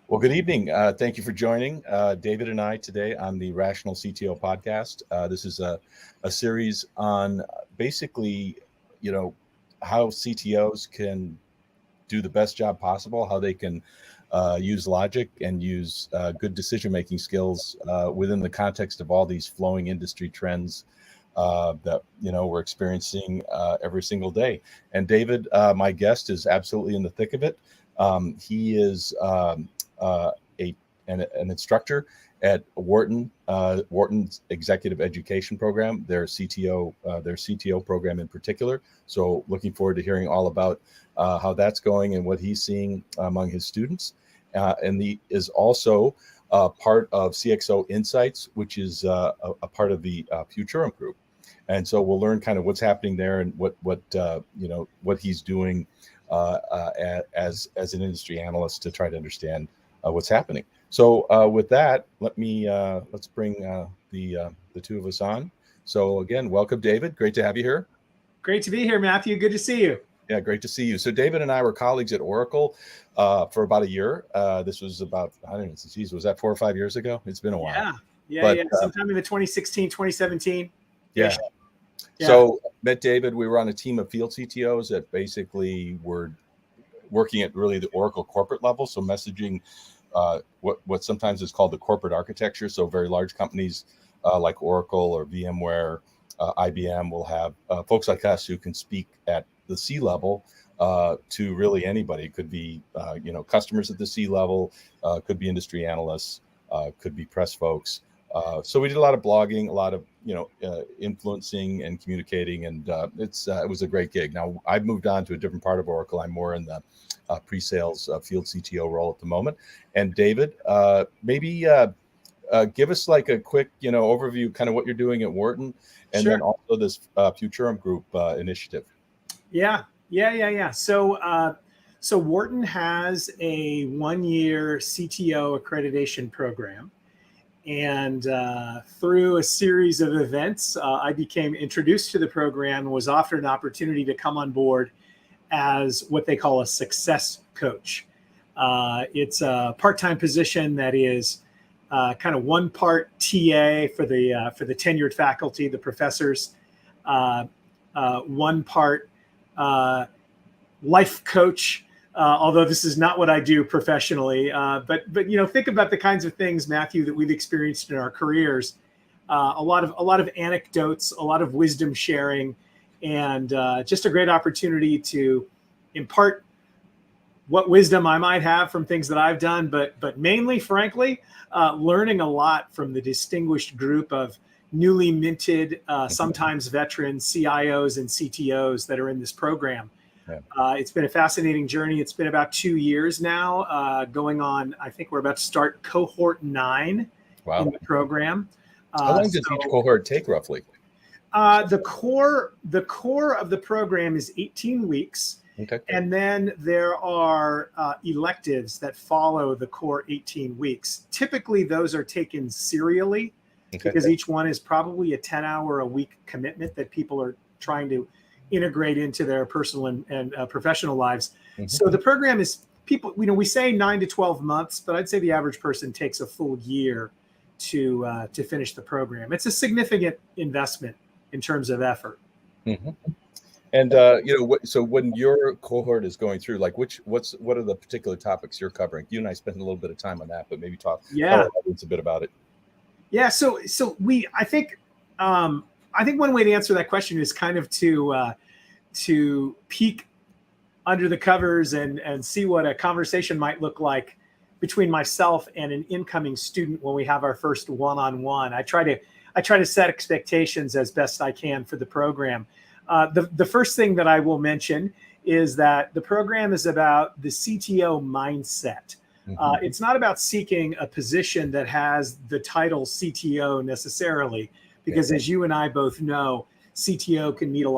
Well, good evening. Thank you for joining David and I today on the Rational CTO Podcast. This is a series on basically, you know, how CTOs can do the best job possible, how they can use logic and use good decision-making skills within the context of all these flowing industry trends that we're experiencing every single day. And David, my guest, is absolutely in the thick of it. He is an instructor at Wharton's Executive Education Program, their CTO program in particular. So looking forward to hearing all about how that's going and what he's seeing among his students. And he is also part of CXO Insights, which is a part of the Futurum group. And so we'll learn kind of what's happening there and what he's doing as an industry analyst to try to understand what's happening. So with that, let's bring the two of us on. So again, welcome, David. Great to have you here. Great to be here, Matthew. Good to see you. Yeah, great to see you. So David and I were colleagues at Oracle for about a year. This was about, I don't know, geez, was that 4 or 5 years ago? It's been a while. Yeah. Sometime in the 2016, 2017. Yeah. So met David. We were on a team of field CTOs that basically were working at really the Oracle corporate level. So messaging what sometimes is called the corporate architecture. So very large companies like Oracle or VMware, IBM will have folks like us who can speak at the C level to really anybody. It could be customers at the C level, could be industry analysts, could be press folks. So we did a lot of blogging, a lot of influencing and communicating, and it was a great gig. Now I've moved on to a different part of Oracle. I'm more in the pre-sales field CTO role at the moment. And David, maybe give us like a quick overview, kind of what you're doing at Wharton, and Sure. then also this Futurum Group initiative. Yeah. So Wharton has a 1-year CTO accreditation program. And through a series of events, I became introduced to the program and was offered an opportunity to come on board as what they call a success coach. It's a part-time position that is kind of one part TA for the tenured faculty, the professors, one part life coach. Although this is not what I do professionally, but think about the kinds of things, Matthew, that we've experienced in our careers. A lot of anecdotes, a lot of wisdom sharing, and just a great opportunity to impart what wisdom I might have from things that I've done, but mainly, frankly, learning a lot from the distinguished group of newly minted, sometimes veteran CIOs and CTOs that are in this program. Yeah. It's been a fascinating journey. It's been about 2 years now, going on. I think we're about to start cohort 9 in the program. How long does each cohort take roughly? The core of the program is 18 weeks. Okay. And then there are electives that follow the core 18 weeks. Typically, those are taken serially because each one is probably a 10-hour-a-week commitment that people are trying to integrate into their personal and professional lives. Mm-hmm. So the program is we say 9 to 12 months, but I'd say the average person takes a full year to finish the program. It's a significant investment in terms of effort. Mm-hmm. And so when your cohort is going through, like what are the particular topics you're covering? You and I spent a little bit of time on that, but maybe tell our audience a bit about it. Yeah. So I think one way to answer that question is kind of to peek under the covers and see what a conversation might look like between myself and an incoming student when we have our first one-on-one. I try to set expectations as best I can for the program. The first thing that I will mention is that the program is about the CTO mindset. Mm-hmm. It's not about seeking a position that has the title CTO necessarily, because as you and I both know, CTO can mean a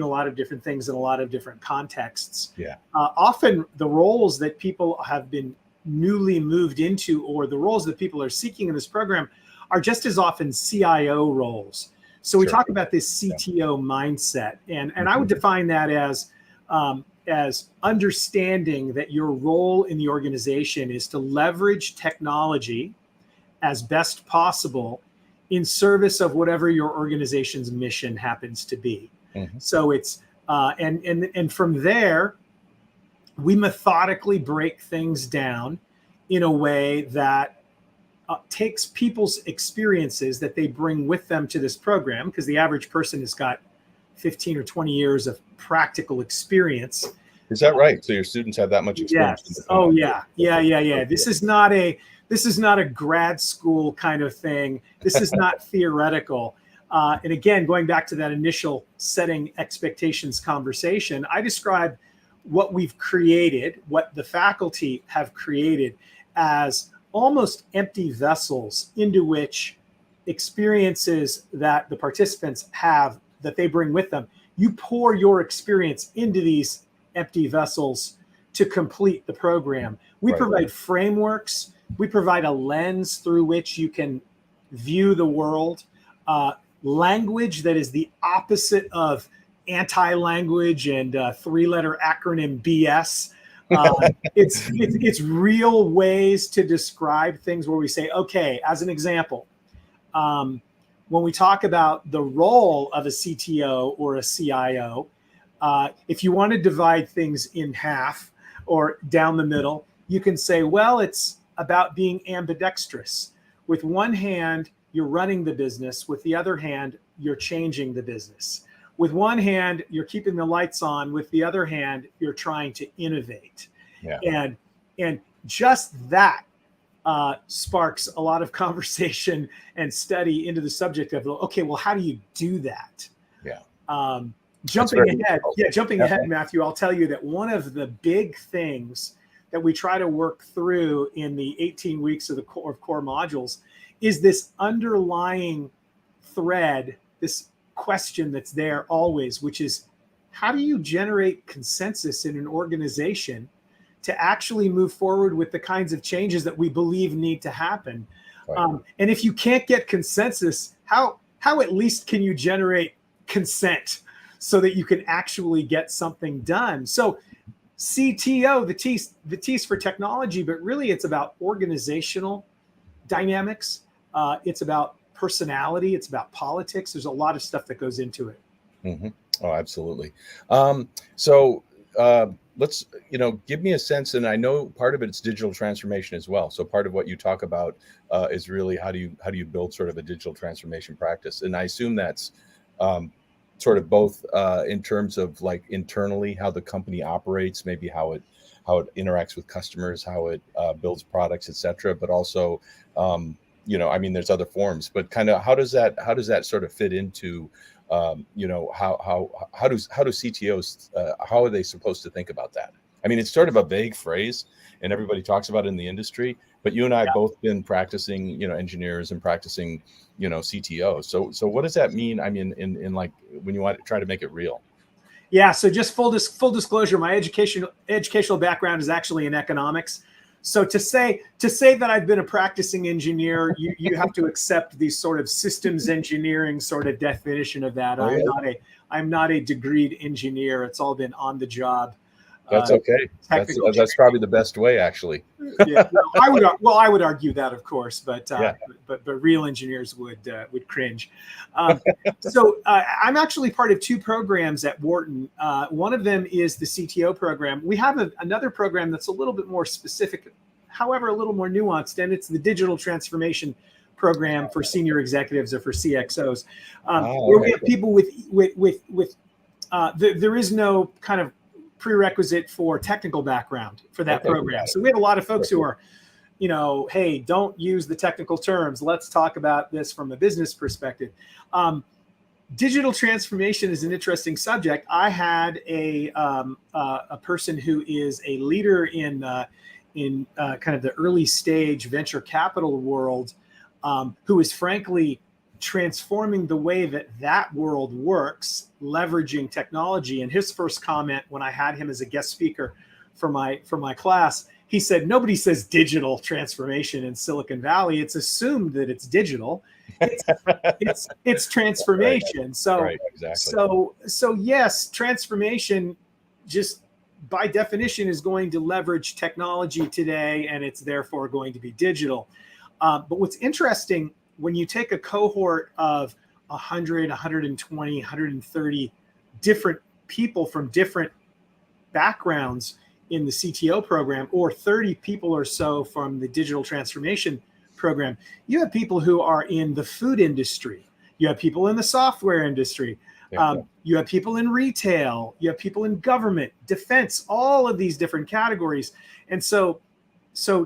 lot of different things in a lot of different contexts. Yeah. Often the roles that people have been newly moved into, or the roles that people are seeking in this program, are just as often CIO roles. So we talk about this CTO mindset, and I would define that as as understanding that your role in the organization is to leverage technology as best possible in service of whatever your organization's mission happens to be. Mm-hmm. So it's and from there, we methodically break things down in a way that takes people's experiences that they bring with them to this program, because the average person has got 15 or 20 years of practical experience. Is that right? So your students have that much experience? Yes. Oh, yeah. This is not a grad school kind of thing. This is not theoretical. And again, going back to that initial setting expectations conversation, I describe what we've created, what the faculty have created, as almost empty vessels into which experiences that the participants have, that they bring with them. You pour your experience into these empty vessels to complete the program. We provide frameworks. We provide a lens through which you can view the world. Language that is the opposite of anti-language and three-letter acronym BS. It's real ways to describe things where we say, okay, as an example, when we talk about the role of a CTO or a CIO, if you want to divide things in half or down the middle, you can say, well, it's about being ambidextrous. With one hand, you're running the business. With the other hand, you're changing the business. With one hand, you're keeping the lights on. With the other hand, you're trying to innovate. Yeah. And just that sparks a lot of conversation and study into the subject of, okay, well, how do you do that? Yeah. Jumping ahead, Matthew, I'll tell you that one of the big things that we try to work through in the 18 weeks of the core modules is this underlying thread, this question that's there always, which is, how do you generate consensus in an organization to actually move forward with the kinds of changes that we believe need to happen? Right. And if you can't get consensus, how at least can you generate consent so that you can actually get something done? So CTO, the T's for technology, but really it's about organizational dynamics. It's about personality. It's about politics. There's a lot of stuff that goes into it. Mm-hmm. Oh, absolutely. So let's, give me a sense, and I know part of it's digital transformation as well. So part of what you talk about is really how do you build sort of a digital transformation practice? And I assume that's sort of both in terms of like internally how the company operates, maybe how it interacts with customers, how it builds products, et cetera, but also there's other forms, but kind of how does that sort of fit into how do CTOs how are they supposed to think about that? I mean, it's sort of a vague phrase and everybody talks about it in the industry, but you and I have both been practicing, engineers and practicing, CTOs. So what does that mean? I mean, in like when you want to try to make it real? Yeah. So just full disclosure, my educational background is actually in economics. So to say that I've been a practicing engineer, you have to accept the sort of systems engineering sort of definition of that. I'm not a degreed engineer. It's all been on the job. That's okay. That's probably the best way, actually. Yeah, I would argue that, of course, but real engineers would cringe. So I'm actually part of two programs at Wharton. One of them is the CTO program. We have another program that's a little bit more specific, however, a little more nuanced, and it's the digital transformation program for senior executives or for CXOs, where we have people with there is no kind of prerequisite for technical background for that program. So we have a lot of folks who are, hey, don't use the technical terms. Let's talk about this from a business perspective. Digital transformation is an interesting subject. I had a person who is a leader in kind of the early stage venture capital world, who is frankly transforming the way that world works, leveraging technology. And his first comment when I had him as a guest speaker for my class, he said, nobody says digital transformation in Silicon Valley. It's assumed that it's digital. It's transformation. Right. So, right, exactly. So yes, transformation just by definition is going to leverage technology today, and it's therefore going to be digital. But what's interesting, when you take a cohort of 100, 120, 130 different people from different backgrounds in the CTO program, or 30 people or so from the digital transformation program, you have people who are in the food industry. You have people in the software industry. You have people in retail. You have people in government, defense, all of these different categories. And so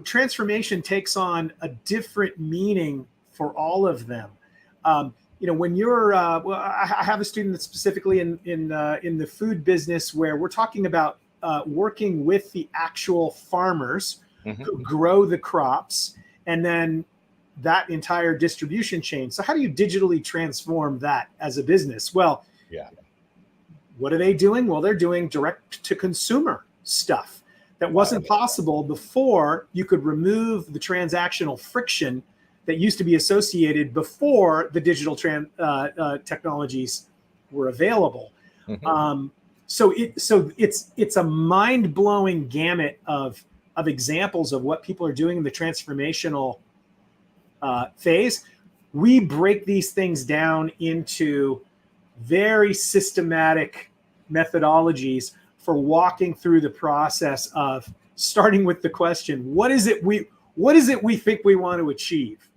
transformation takes on a different meaning for all of them. When you're, I have a student that's specifically in the food business, where we're talking about working with the actual farmers who grow the crops, and then that entire distribution chain. So how do you digitally transform that as a business? Well, what are they doing? Well, they're doing direct to consumer stuff that wasn't possible before. You could remove the transactional friction that used to be associated before the digital technologies were available. So it's a mind-blowing gamut of examples of what people are doing in the transformational phase. We break these things down into very systematic methodologies for walking through the process of starting with the question, what is it we think we want to achieve?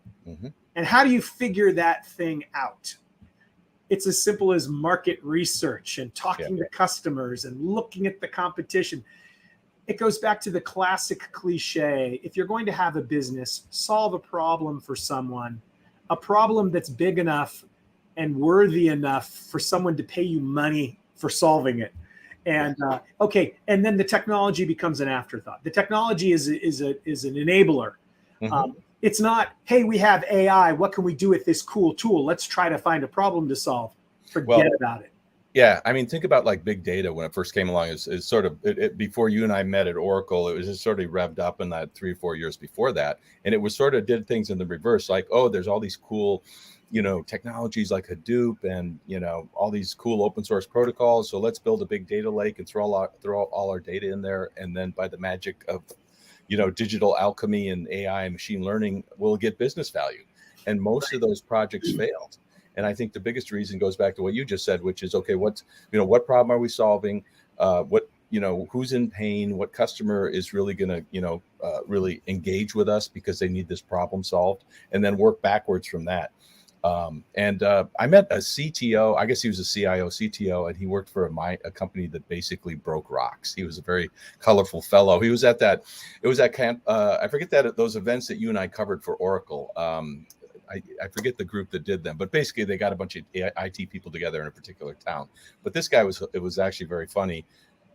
And how do you figure that thing out? It's as simple as market research and talking to customers and looking at the competition. It goes back to the classic cliche. If you're going to have a business, solve a problem for someone, a problem that's big enough and worthy enough for someone to pay you money for solving it. And and then the technology becomes an afterthought. The technology is an enabler. It's not, hey, we have AI. What can we do with this cool tool? Let's try to find a problem to solve. Forget about it. Yeah, I mean, think about like big data when it first came along. Is sort of before you and I met at Oracle. It was just sort of revved up in that 3 or 4 years before that, and it was sort of did things in the reverse. Like, oh, there's all these cool, technologies like Hadoop and all these cool open source protocols. So let's build a big data lake and throw all our data in there, and then by the magic of digital alchemy and AI and machine learning, we'll get business value. And most of those projects failed. And I think the biggest reason goes back to what you just said, which is, okay, what problem are we solving? Who's in pain? What customer is really going to, really engage with us because they need this problem solved, and then work backwards from that. I met a CTO, I guess he was a CIO CTO, and he worked for a company that basically broke rocks. He was a very colorful fellow. He was at I forget those events that you and I covered for Oracle. I forget the group that did them, but basically they got a bunch of IT people together in a particular town. But this guy it was actually very funny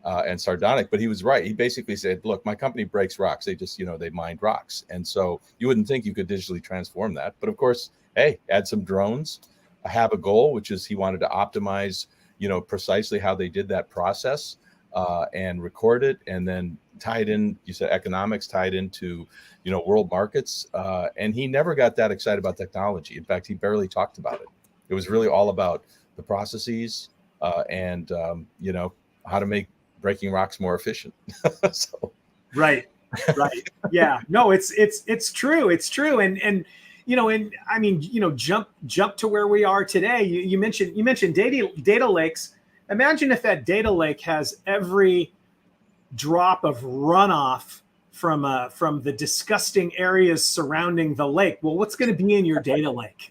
and sardonic, but he was right. He basically said, look, my company breaks rocks. They just, they mined rocks. And so you wouldn't think you could digitally transform that. But of course, hey, add some drones. I have a goal, which is he wanted to optimize, precisely how they did that process and record it, and then tie it in. You said economics, tied into, world markets. And he never got that excited about technology. In fact, he barely talked about it. It was really all about the processes and, how to make breaking rocks more efficient. Right. Yeah, no, it's true. It's true. And I mean, jump to where we are today. You mentioned data lakes. Imagine if that data lake has every drop of runoff from the disgusting areas surrounding the lake. Well, what's going to be in your data lake?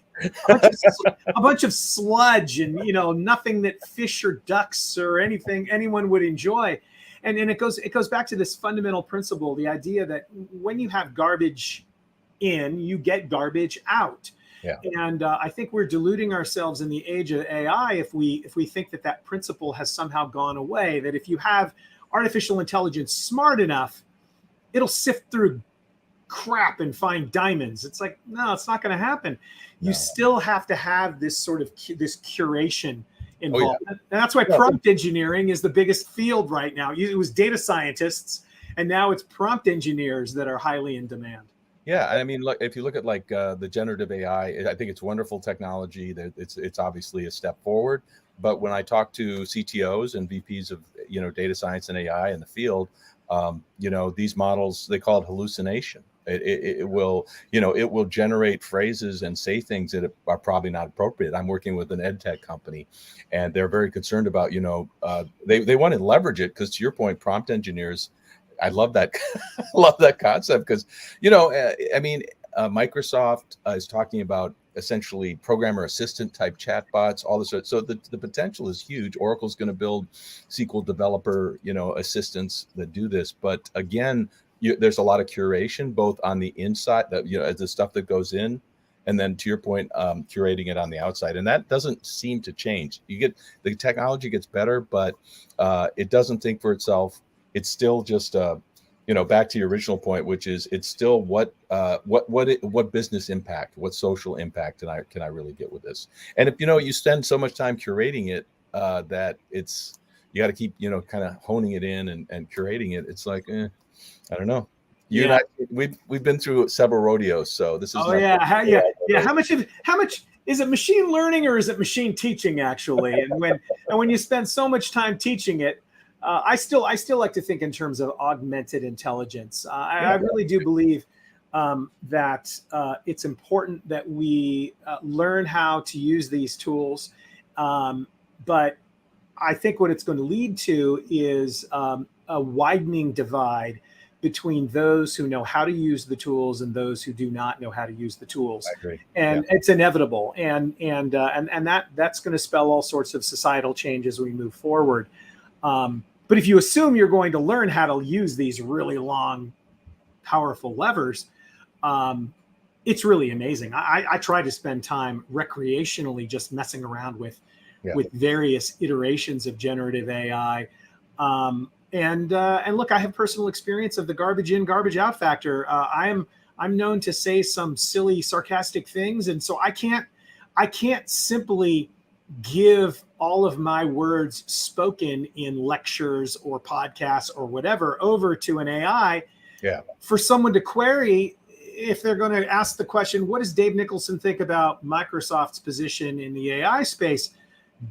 A bunch of sludge and nothing that fish or ducks or anyone would enjoy. And it goes back to this fundamental principle, the idea that when you have garbage in, you get garbage out. Yeah. And I think we're deluding ourselves in the age of AI if we think that principle has somehow gone away, that if you have artificial intelligence smart enough, it'll sift through crap and find diamonds. It's like, no, it's not going to happen. No. You still have to have this sort of this curation involved. Oh, yeah. And that's why prompt engineering is the biggest field right now. It was data scientists, and now it's prompt engineers that are highly in demand. Yeah, I mean, look, if you look at like the generative AI, I think it's wonderful technology. That it's obviously a step forward. But when I talk to CTOs and VPs of data science and AI in the field, these models, they call it hallucination. It will it will generate phrases and say things that are probably not appropriate. I'm working with an ed tech company, and they're very concerned about they want to leverage it because, to your point, prompt engineers. I love that. Love that concept because, Microsoft is talking about essentially programmer assistant type chatbots, all this. So the potential is huge. Oracle's going to build SQL developer, assistants that do this. But again, there's a lot of curation, both on the inside, that the stuff that goes in, and then to your point, curating it on the outside. And that doesn't seem to change. The technology gets better, but it doesn't think for itself. It's still just back to your original point, which is it's still what business impact, what social impact can I really get with this? And if you spend so much time curating it, that you got to keep kind of honing it in and curating it. It's like I don't know. You and I, we've been through several rodeos, so this is. Oh yeah, How much is it machine learning or is it machine teaching actually? And when you spend so much time teaching it. I still like to think in terms of augmented intelligence. I really do believe that it's important that we learn how to use these tools. But I think what it's going to lead to is a widening divide between those who know how to use the tools and those who do not know how to use the tools. I agree. And it's inevitable. And that's going to spell all sorts of societal change as we move forward. But if you assume you're going to learn how to use these really long, powerful levers, it's really amazing. I try to spend time recreationally just messing around with various iterations of generative AI. And look, I have personal experience of the garbage in, garbage out factor. I'm known to say some silly, sarcastic things, and so I can't simply give all of my words spoken in lectures or podcasts or whatever over to an AI for someone to query if they're going to ask the question, what does Dave Nicholson think about Microsoft's position in the AI space?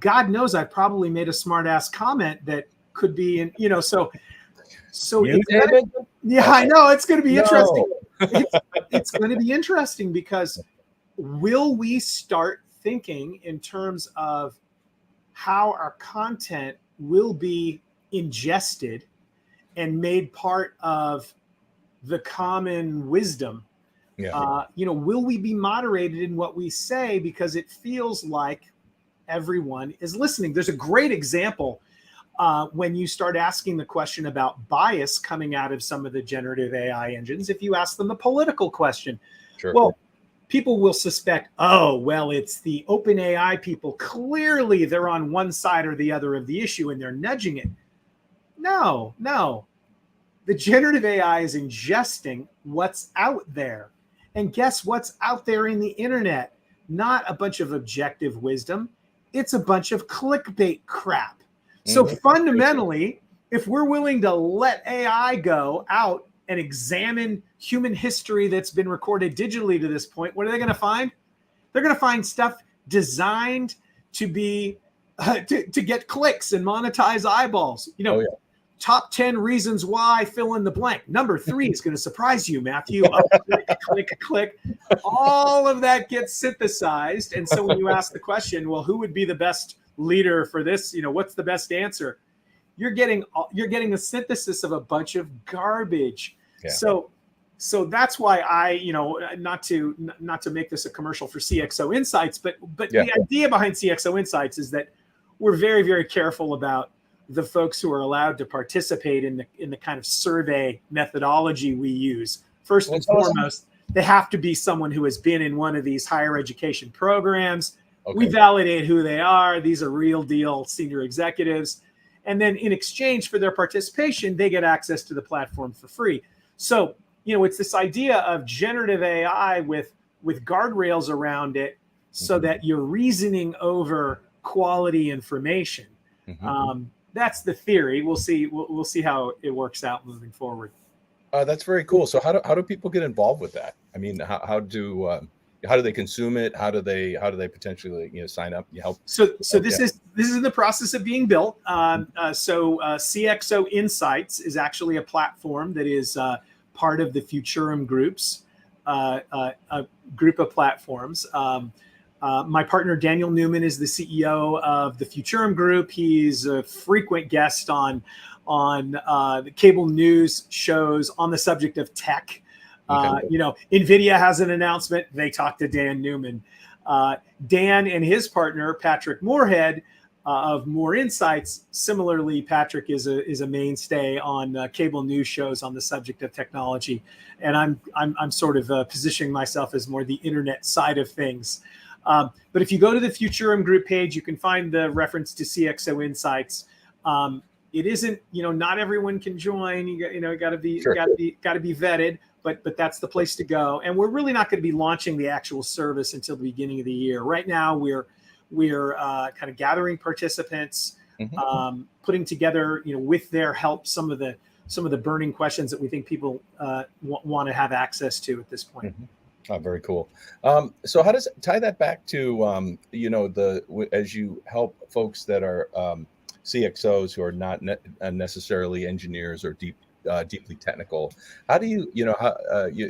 God knows I probably made a smart ass comment that could be in, so David? I know it's going to be interesting. It's going to be interesting because will we start thinking in terms of how our content will be ingested and made part of the common wisdom? Will we be moderated in what we say because it feels like everyone is listening? There's a great example when you start asking the question about bias coming out of some of the generative AI engines. If you ask them a political question, well, people will suspect, it's the OpenAI people. Clearly, they're on one side or the other of the issue and they're nudging it. No. The generative AI is ingesting what's out there. And guess what's out there in the internet? Not a bunch of objective wisdom. It's a bunch of clickbait crap. So fundamentally, if we're willing to let AI go out and examine human history that's been recorded digitally to this point, what are they going to find? They're going to find stuff designed to be to get clicks and monetize eyeballs. Top 10 reasons why, fill in the blank. Number 3 is going to surprise you, Matthew. Click. All of that gets synthesized. And so when you ask the question, well, who would be the best leader for this? What's the best answer? You're getting a synthesis of a bunch of garbage. So that's why I, not to make this a commercial for CXO Insights, but the idea behind CXO Insights is that we're very, very careful about the folks who are allowed to participate in the kind of survey methodology we use. First and foremost, they have to be someone who has been in one of these higher education programs. We validate who they are. These are real deal senior executives. And then in exchange for their participation, they get access to the platform for free. So, it's this idea of generative AI with guardrails around it so that you're reasoning over quality information. That's the theory. We'll see how it works out moving forward. That's very cool. So how do people get involved with that? I mean, how do they consume it? How do they potentially sign up? You help. So this is in the process of being built. CXO Insights is actually a platform that is part of the Futurum Group's a group of platforms. My partner Daniel Newman is the CEO of the Futurum Group. He's a frequent guest on the cable news shows on the subject of tech. Okay. NVIDIA has an announcement. They talk to Dan Newman. Dan and his partner, Patrick Moorhead of More Insights. Similarly, Patrick is a mainstay on cable news shows on the subject of technology. And I'm sort of positioning myself as more the internet side of things. But if you go to the Futurum Group page, you can find the reference to CXO Insights. It isn't, not everyone can join. You got to be vetted. But that's the place to go. And we're really not going to be launching the actual service until the beginning of the year. Right now, we're kind of gathering participants, putting together, with their help, some of the burning questions that we think people want to have access to at this point. Oh, very cool. So how does it tie that back to as you help folks that are CXOs who are not necessarily engineers or deeply technical? How do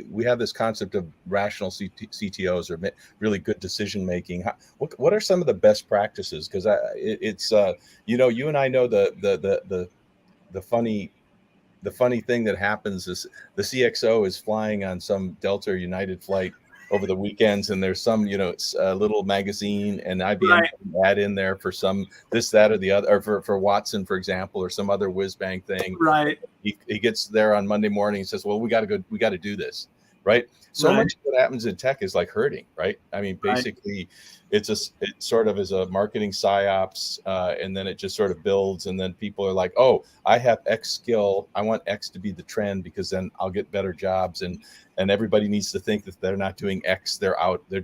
we have this concept of rational CTOs or really good decision making. What are some of the best practices? Because it's you and I know the funny thing that happens is the CXO is flying on some Delta or United flight over the weekends, and there's some little magazine and IBM ad in there for some this, that, or the other, or for Watson, for example, or some other whiz bang thing. Right. He gets there on Monday morning and says, well, we got to do this. Right. So much of what happens in tech is like herding. Right. I mean, basically it sort of is a marketing psyops, and then it just sort of builds, and then people are like, oh, I have X skill, I want X to be the trend because then I'll get better jobs, and everybody needs to think that they're not doing X, they're out, they're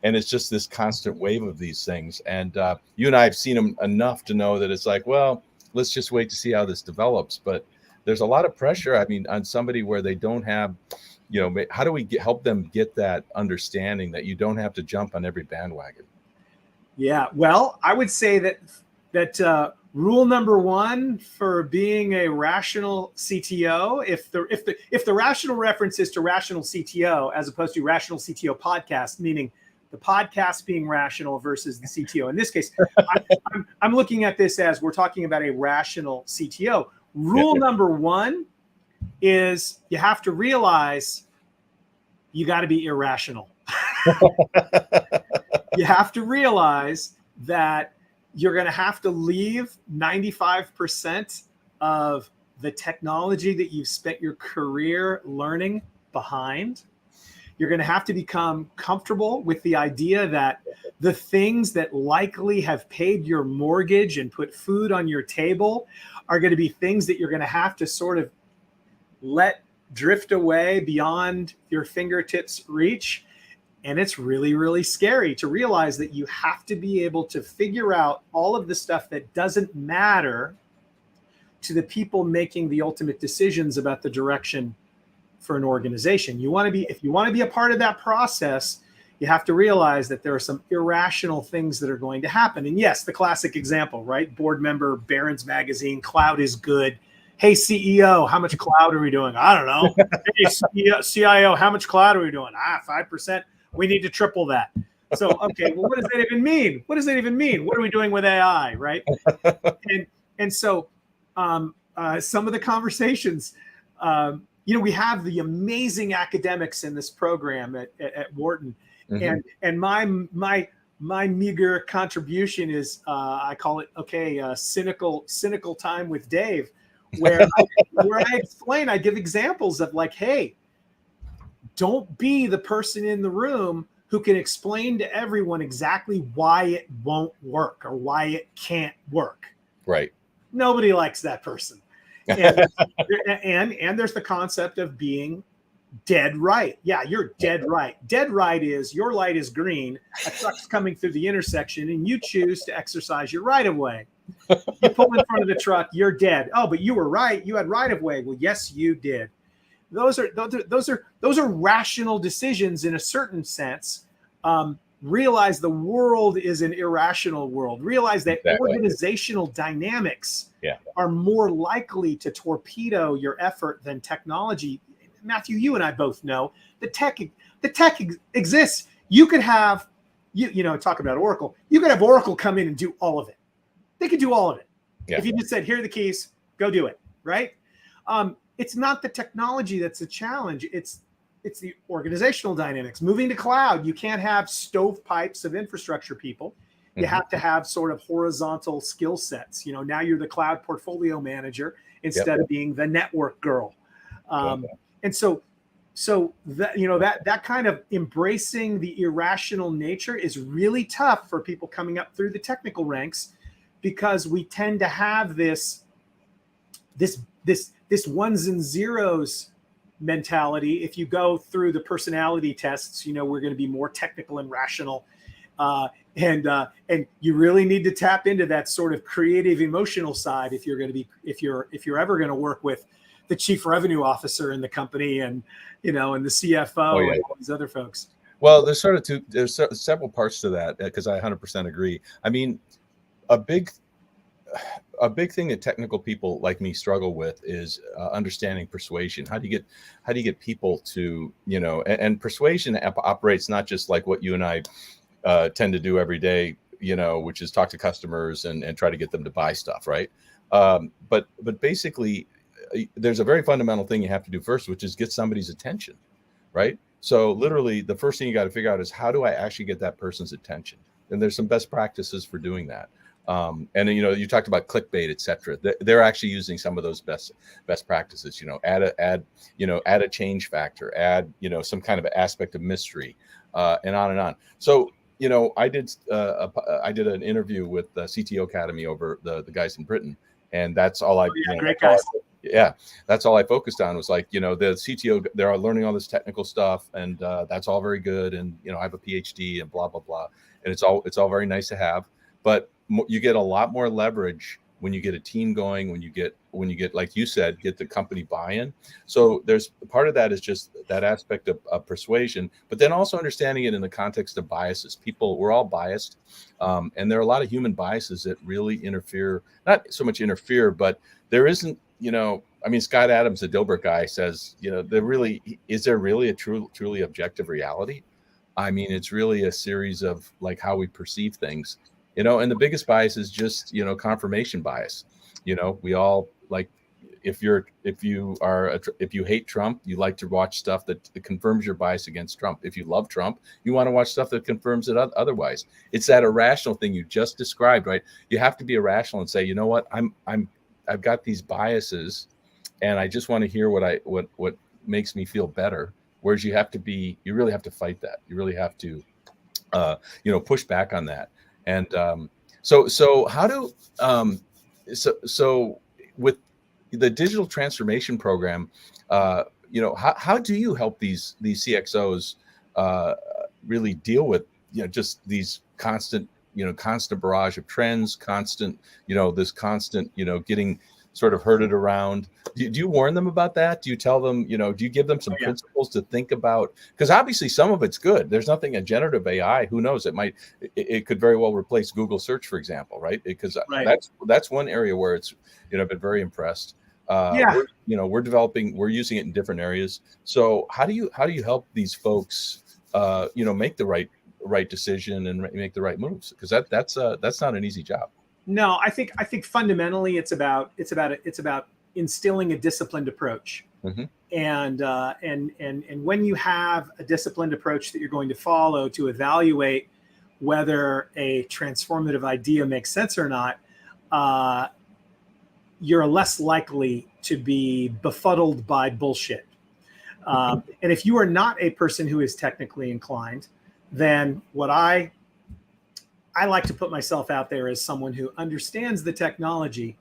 and it's just this constant wave of these things. And you and I have seen them enough to know that it's like, well, let's just wait to see how this develops. But there's a lot of pressure, I mean, on somebody where they don't have, how do we help them get that understanding that you don't have to jump on every bandwagon? Yeah, well, I would say that rule number one for being a rational CTO, if the rational reference is to Rational CTO as opposed to Rational CTO Podcast, meaning the podcast being rational versus the CTO. In this case, I'm looking at this as we're talking about a rational CTO. Rule number one is you have to realize you got to be irrational. You have to realize that you're going to have to leave 95% of the technology that you've spent your career learning behind. You're going to have to become comfortable with the idea that the things that likely have paid your mortgage and put food on your table are going to be things that you're going to have to sort of let drift away beyond your fingertips reach. And it's really, really scary to realize that you have to be able to figure out all of the stuff that doesn't matter to the people making the ultimate decisions about the direction for an organization. If you want to be a part of that process, you have to realize that there are some irrational things that are going to happen. And yes, the classic example, right? Board member, Barron's Magazine, cloud is good. Hey, CEO, how much cloud are we doing? I don't know. Hey, CIO, how much cloud are we doing? 5%. We need to triple that. So, okay, well, what does that even mean? What does that even mean? What are we doing with AI, right? And so some of the conversations, we have the amazing academics in this program at Wharton. And my meager contribution is, I call it, cynical time with Dave, where I explain, I give examples of like, hey, don't be the person in the room who can explain to everyone exactly why it won't work or why it can't work. Right. Nobody likes that person. And there's the concept of being dead right. Yeah, you're dead right. Dead right is your light is green, a truck's coming through the intersection, and you choose to exercise your right of way. You pull in front of the truck, you're dead. Oh, but you were right. You had right of way. Well, yes, you did. Those are rational decisions in a certain sense. Realize the world is an irrational world. Realize that organizational dynamics are more likely to torpedo your effort than technology. Matthew, you and I both know the tech exists. You could have, talking about Oracle, you could have Oracle come in and do all of it. They could do all of it. Yeah. If you just said, here are the keys, go do it, right? It's not the technology that's the challenge. It's the organizational dynamics. Moving to cloud, you can't have stovepipes of infrastructure people. You have to have sort of horizontal skill sets. Now you're the cloud portfolio manager instead of being the network girl. And so that kind of embracing the irrational nature is really tough for people coming up through the technical ranks, because we tend to have this ones and zeros mentality. If you go through the personality tests, we're going to be more technical and rational, and you really need to tap into that sort of creative, emotional side if you're ever going to work with the chief revenue officer in the company and and the CFO and all these other folks. Well, there's several parts to that, because I 100% agree. I mean, a big thing that technical people like me struggle with is understanding persuasion. How do you get people to, and persuasion operates not just like what you and I tend to do every day, which is talk to customers and try to get them to buy stuff, right? But basically, there's a very fundamental thing you have to do first, which is get somebody's attention, right? So literally, the first thing you got to figure out is, how do I actually get that person's attention? And there's some best practices for doing that. And you talked about clickbait, et cetera. They're actually using some of those best practices. Add a change factor, add some kind of aspect of mystery, and on and on. So I did an interview with the CTO Academy over the guys in Britain, and that's all great guys. That's all I focused on was the CTO. They're learning all this technical stuff, and that's all very good. And I have a PhD and blah blah blah, and it's all very nice to have, but you get a lot more leverage when you get a team going, when you get, like you said, get the company buy-in. So there's part of that is just that aspect of persuasion, but then also understanding it in the context of biases. We're all biased. And there are a lot of human biases that really interfere, not so much interfere, but there isn't, Scott Adams, the Dilbert guy, says, is there really a truly objective reality? I mean, it's really a series of like how we perceive things. And the biggest bias is just, confirmation bias. We all like, if you hate Trump, you like to watch stuff that confirms your bias against Trump. If you love Trump, you want to watch stuff that confirms it otherwise. It's that irrational thing you just described, right? You have to be irrational and say, you know what, I've got these biases, and I just want to hear what makes me feel better. Whereas you really have to fight that. You really have to, push back on that. And so how do so with the digital transformation program, how do you help these CXOs really deal with just these constant barrage of trends, this constant getting sort of herded around? Do you warn them about that? Do you tell them, do you give them some principles to think about? Because obviously some of it's good. There's nothing in generative AI. Who knows? It could very well replace Google search, for example, right? Because that's one area where it's, I've been very impressed. We're using it in different areas. So how do you help these folks, make the right decision and make the right moves? Because that's not an easy job. No, I think fundamentally it's about instilling a disciplined approach. Mm-hmm. And when you have a disciplined approach that you're going to follow to evaluate whether a transformative idea makes sense or not, you're less likely to be befuddled by bullshit. And if you are not a person who is technically inclined, then what I like to put myself out there as someone who understands the technology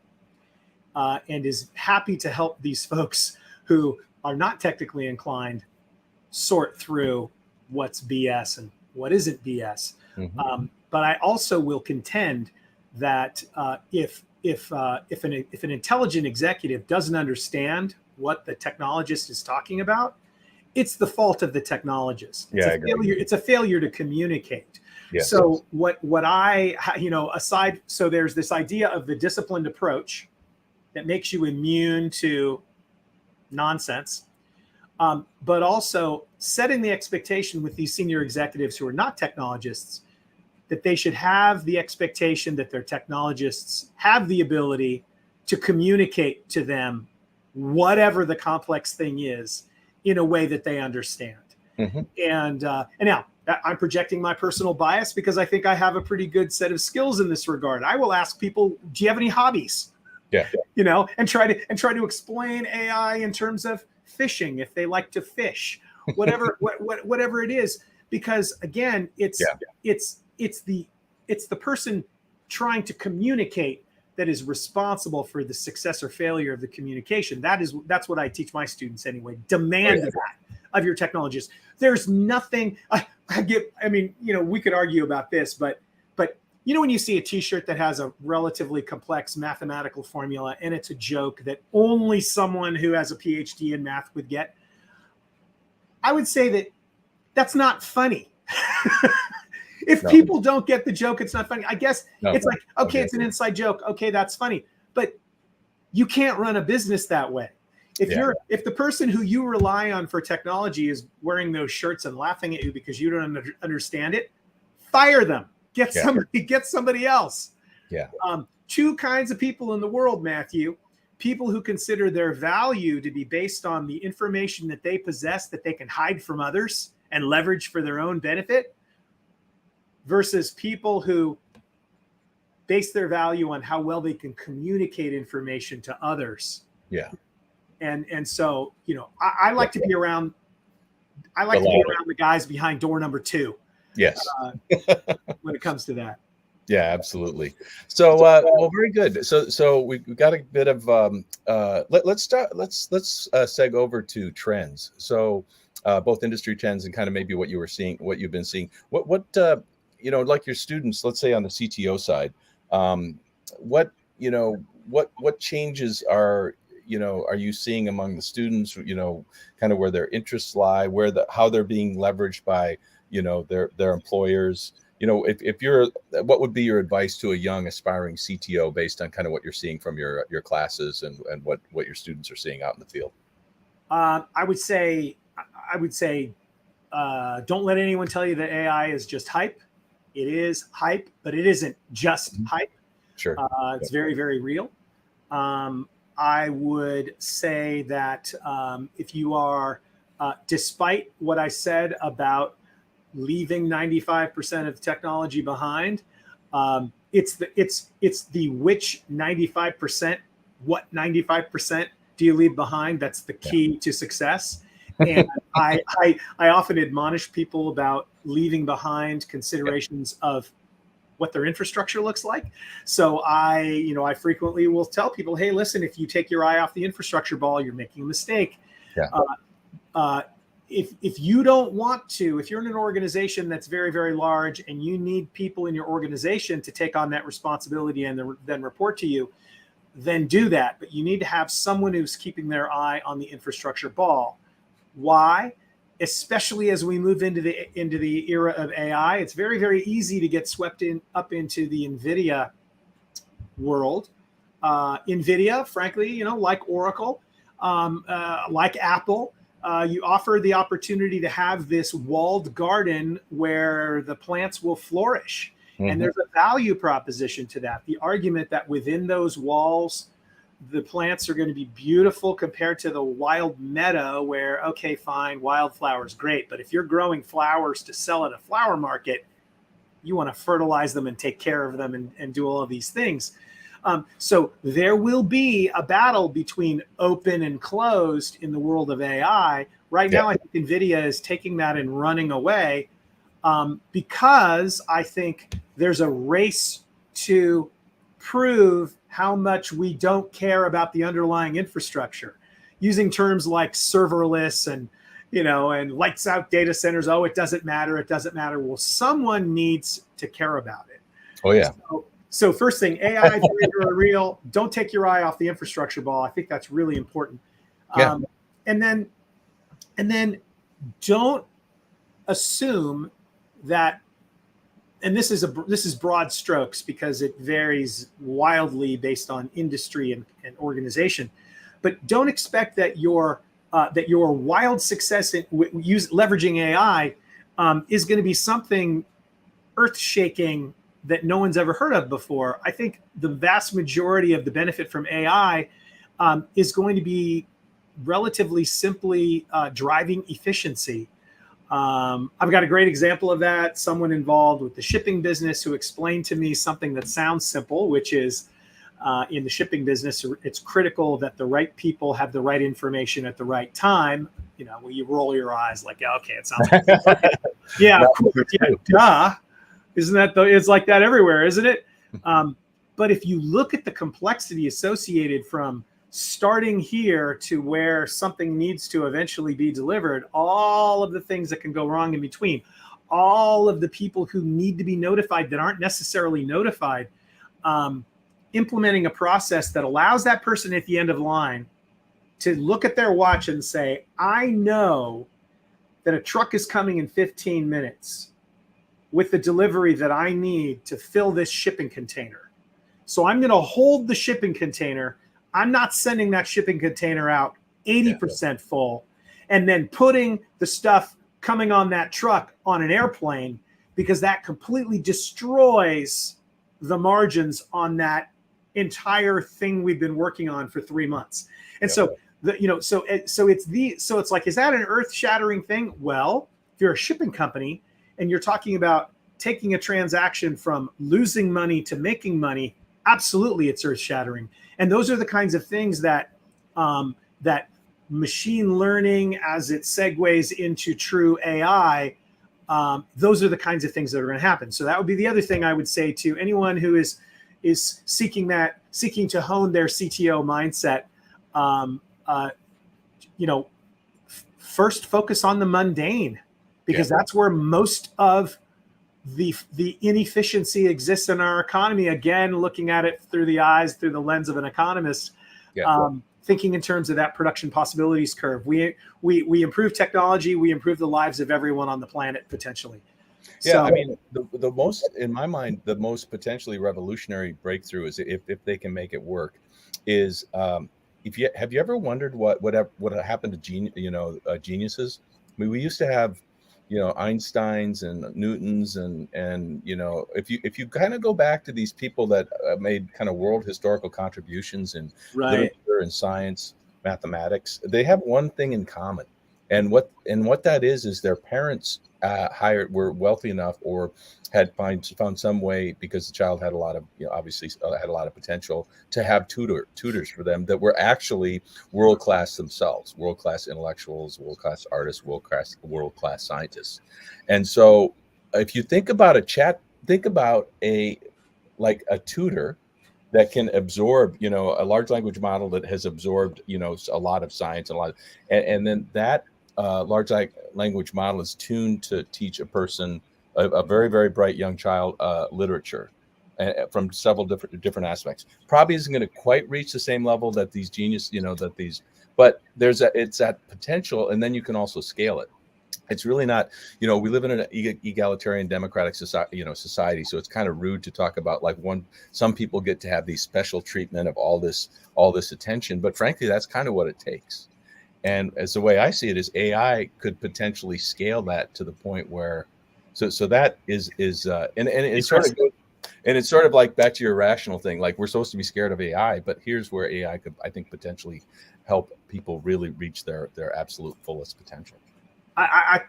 and is happy to help these folks who are not technically inclined sort through what's BS and what isn't BS. Mm-hmm. But I also will contend that if an intelligent executive doesn't understand what the technologist is talking about, it's the fault of the technologist. It's a failure to communicate. Yeah. So what I, aside, so there's this idea of the disciplined approach that makes you immune to nonsense, but also setting the expectation with these senior executives who are not technologists that they should have the expectation that their technologists have the ability to communicate to them whatever the complex thing is in a way that they understand. Mm-hmm. And now I'm projecting my personal bias because I think I have a pretty good set of skills in this regard. I will ask people, do you have any hobbies? Yeah. And try to explain AI in terms of fishing, if they like to fish, whatever it is, because again, it's the person trying to communicate that is responsible for the success or failure of the communication. That's what I teach my students anyway. Demand that of your technologists. There's nothing we could argue about this, but when you see a t-shirt that has a relatively complex mathematical formula and it's a joke that only someone who has a PhD in math would get, I would say that that's not funny. If people don't get the joke, it's not funny. I guess it's like, okay, it's an inside joke. Okay, that's funny. But you can't run a business that way. If the person who you rely on for technology is wearing those shirts and laughing at you because you don't understand it, fire them. Get somebody else. Yeah. Two kinds of people in the world, Matthew. People who consider their value to be based on the information that they possess that they can hide from others and leverage for their own benefit, versus people who base their value on how well they can communicate information to others. Yeah. And so, I like to be around. I like to be around the guys behind door number 2. Yes. When it comes to that. Yeah, absolutely. So, well, very good. So we got a bit of let's seg over to trends. So, both industry trends and kind of maybe what you've been seeing. What like your students, let's say on the CTO side, what changes are you seeing among the students? Kind of where their interests lie, how they're being leveraged by their employers. What would be your advice to a young aspiring CTO based on kind of what you're seeing from your classes and what your students are seeing out in the field? I would say, don't let anyone tell you that AI is just hype. It is hype, but it isn't just hype. Sure. It's very, very real. I would say that if you are, despite what I said about leaving 95% of technology behind, it's the which 95%, what 95% do you leave behind? That's the key to success. And I often admonish people about leaving behind considerations of what their infrastructure looks like. So I frequently will tell people, hey, listen, if you take your eye off the infrastructure ball, you're making a mistake. Yeah. If you don't want to, if you're in an organization that's very, very large and you need people in your organization to take on that responsibility and then report to you, then do that. But you need to have someone who's keeping their eye on the infrastructure ball. Why? Especially as we move into the era of AI, it's very, very easy to get swept up into the NVIDIA world. NVIDIA, frankly, like Oracle, like Apple, you offer the opportunity to have this walled garden where the plants will flourish. Mm-hmm. And there's a value proposition to that. The argument that within those walls, the plants are going to be beautiful compared to the wild meadow where, okay, fine, wildflowers, great. But if you're growing flowers to sell at a flower market, you want to fertilize them and take care of them and do all of these things. So there will be a battle between open and closed in the world of AI. Right now, I think NVIDIA is taking that and running away because I think there's a race to prove how much we don't care about the underlying infrastructure, using terms like serverless and lights out data centers. Oh, it doesn't matter. It doesn't matter. Well, someone needs to care about it. Oh yeah. So first thing, AI is very real. Don't take your eye off the infrastructure ball. I think that's really important. Yeah. And then don't assume that, and this is broad strokes because it varies wildly based on industry and organization, but don't expect that your wild success in leveraging AI is going to be something earth-shaking that no one's ever heard of before. I think the vast majority of the benefit from AI is going to be relatively simply driving efficiency. I've got a great example of that. Someone involved with the shipping business who explained to me something that sounds simple, which is in the shipping business, it's critical that the right people have the right information at the right time. You know, when you roll your eyes like, yeah, okay, it sounds like yeah, of course, yeah, duh. Isn't that it's like that everywhere, isn't it? But if you look at the complexity associated from starting here to where something needs to eventually be delivered, all of the things that can go wrong in between, all of the people who need to be notified that aren't necessarily notified, implementing a process that allows that person at the end of the line to look at their watch and say, I know that a truck is coming in 15 minutes with the delivery that I need to fill this shipping container. So I'm going to hold the shipping container. I'm not sending that shipping container out 80% full and then putting the stuff coming on that truck on an airplane, because that completely destroys the margins on that entire thing we've been working on for 3 months. And so it's like, is that an earth-shattering thing? Well, if you're a shipping company and you're talking about taking a transaction from losing money to making money, absolutely, it's earth-shattering. And those are the kinds of things that that machine learning, as it segues into true AI, those are the kinds of things that are going to happen. So that would be the other thing I would say to anyone who is seeking to hone their CTO mindset. First focus on the mundane, because that's where most of the inefficiency exists in our economy. Again, looking at it through the lens of an economist, thinking in terms of that production possibilities curve. We improve technology, we improve the lives of everyone on the planet potentially. Yeah, so, I mean, the most, in my mind, the most potentially revolutionary breakthrough is if they can make it work, is have you ever wondered what happened to geniuses? I mean, we used to have Einsteins and Newtons and if you kind of go back to these people that made kind of world historical contributions in literature and science, mathematics, they have one thing in common, and what that is their parents were wealthy enough or had found some way, because the child had a lot of obviously had a lot of potential, to have tutors for them that were actually world class themselves, world class intellectuals, world class artists, world class scientists. And so if you think about think about a tutor that can absorb a large language model that has absorbed a lot of science and then that large language model is tuned to teach a person, a very, very bright young child, literature from several different aspects. Probably isn't going to quite reach the same level that these genius, but it's that potential, and then you can also scale it. It's really not, we live in an egalitarian democratic society, so it's kind of rude to talk about some people get to have these special treatment of all this attention, but frankly, that's kind of what it takes. And as the way I see it is AI could potentially scale that to the point where, so that is and it's sort of good, and it's sort of like back to your rational thing, like we're supposed to be scared of AI, but here's where AI could, I think, potentially help people really reach their absolute fullest potential. I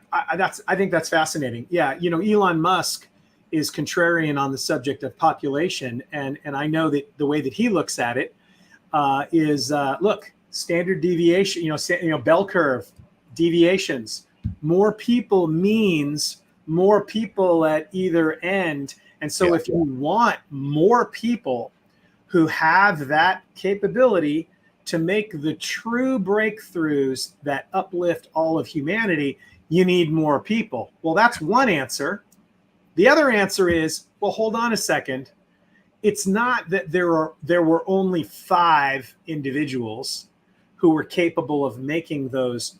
think that's fascinating. Yeah, Elon Musk is contrarian on the subject of population, and I know that the way that he looks at it is look. Standard deviation, bell curve deviations. More people means more people at either end. And so if you want more people who have that capability to make the true breakthroughs that uplift all of humanity, you need more people. Well, that's one answer. The other answer is, well, hold on a second. it's not that there were only 5 individuals who were capable of making those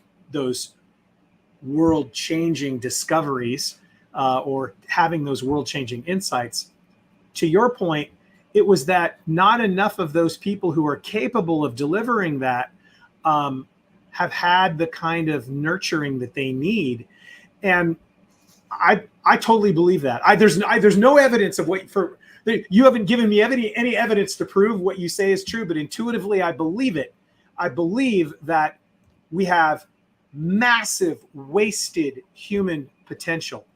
world-changing discoveries or having those world-changing insights. To your point, it was that not enough of those people who are capable of delivering that have had the kind of nurturing that they need. And I totally believe that. There's no evidence of you haven't given me any evidence to prove what you say is true, but intuitively I believe it. I believe that we have massive wasted human potential.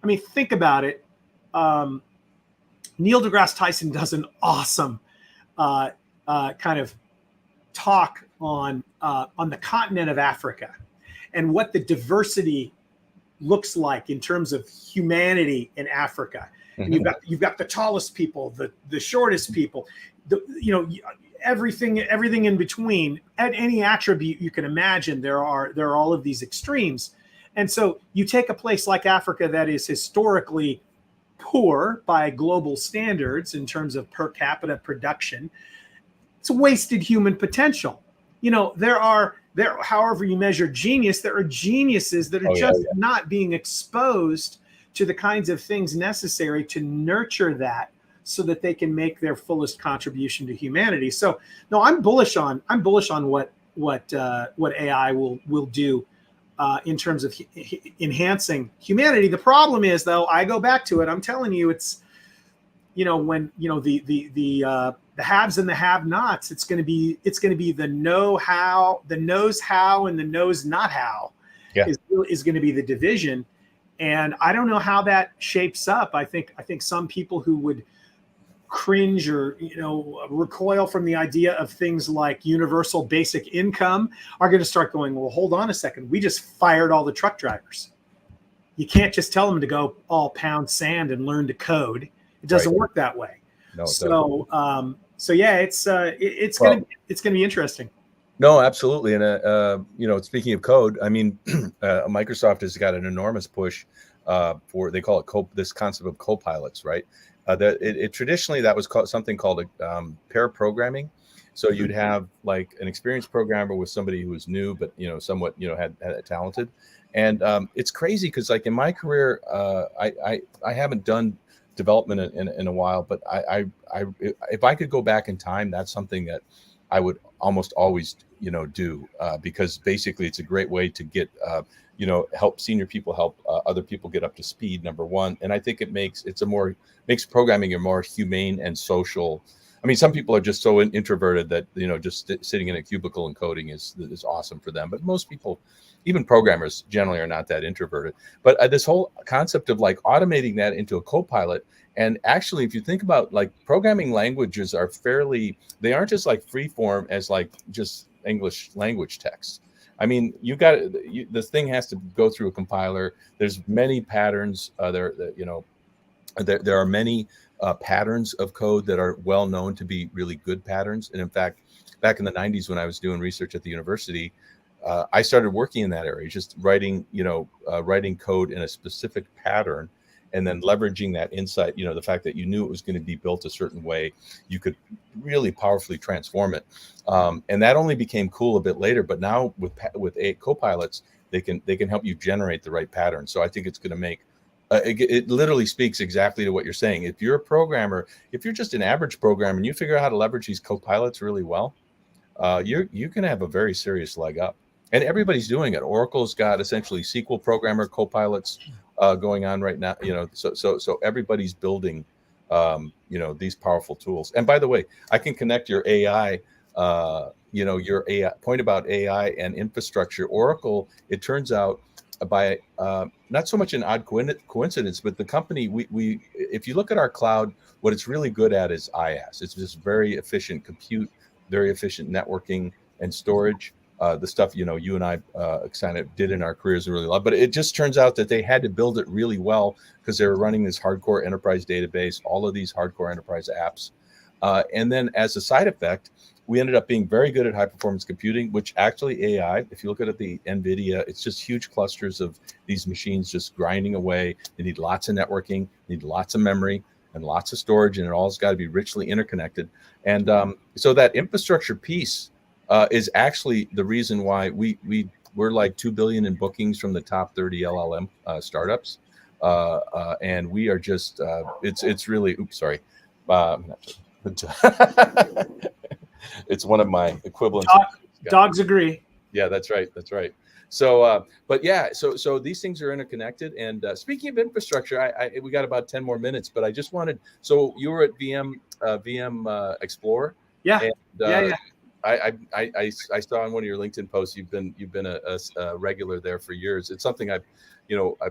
I mean, think about it. Neil deGrasse Tyson does an awesome kind of talk on the continent of Africa and what the diversity looks like in terms of humanity in Africa. And you've got the tallest people, the shortest people, everything in between. At any attribute you can imagine, there are all of these extremes. And so you take a place like Africa that is historically poor by global standards in terms of per capita production. It's wasted human potential. However you measure genius, there are geniuses that are not being exposed to the kinds of things necessary to nurture that so that they can make their fullest contribution to humanity. So no, I'm bullish on what AI will do in terms of enhancing humanity. The problem is, though, I go back to it. I'm telling you, it's when the haves and the have-nots. It's going to be the know how, the knows how, and the knows not how. Is going to be the division. And I don't know how that shapes up. I think some people who would cringe or recoil from the idea of things like universal basic income are going to start going, well, hold on a second. We just fired all the truck drivers. You can't just tell them to go all pound sand and learn to code. It doesn't work that way. No, it's going to be interesting. No, absolutely. And, speaking of code, I mean, Microsoft has got an enormous push for, they call it this concept of co-pilots, right? Traditionally, that was something called pair programming. So you'd have like an experienced programmer with somebody who was new, but, somewhat, had talented. And it's crazy because like in my career, I haven't done development in a while, but if I could go back in time, that's something that I would almost always, do because basically it's a great way to get, help senior people help other people get up to speed, number one. And I think it makes programming a more humane and social. I mean, some people are just so introverted that, just sitting in a cubicle and coding is awesome for them. But most people, even programmers generally, are not that introverted. But this whole concept of like automating that into a co-pilot. And actually, if you think about like programming languages they aren't just like free form as like just English language text. I mean, this thing has to go through a compiler. There's many patterns. There are many patterns of code that are well known to be really good patterns. And in fact, back in the 90s, when I was doing research at the university, I started working in that area, just writing code in a specific pattern, and then leveraging that insight, the fact that you knew it was going to be built a certain way, you could really powerfully transform it. And that only became cool a bit later. But now with co-pilots, they can help you generate the right pattern. So I think it's going to make it literally speaks exactly to what you're saying. If you're a programmer, if you're just an average programmer and you figure out how to leverage these co-pilots really well, you can have a very serious leg up. And everybody's doing it. Oracle's got essentially SQL programmer co-pilots going on right now. So everybody's building, these powerful tools. And by the way, I can connect your AI, your AI point about AI and infrastructure. Oracle, it turns out, by not so much an odd coincidence, but the company we if you look at our cloud, what it's really good at is IaaS. It's just very efficient compute, very efficient networking and storage. The stuff you and I kind of did in our careers really love, but it just turns out that they had to build it really well because they were running this hardcore enterprise database, all of these hardcore enterprise apps, and then as a side effect, we ended up being very good at high performance computing, which actually AI, if you look at the NVIDIA, it's just huge clusters of these machines just grinding away. They need lots of networking, need lots of memory. and lots of storage, and it all's got to be richly interconnected. And so that infrastructure piece is actually the reason why we're like 2 billion in bookings from the top 30 LLM startups. And we are just, it's really, it's one of my equivalents. Dogs agree. Yeah, that's right. So, but yeah, so these things are interconnected. And speaking of infrastructure, we got about 10 more minutes, but I just wanted, so you were at VM Explore. Yeah. And, yeah. I saw on one of your LinkedIn posts you've been a regular there for years. It's something I've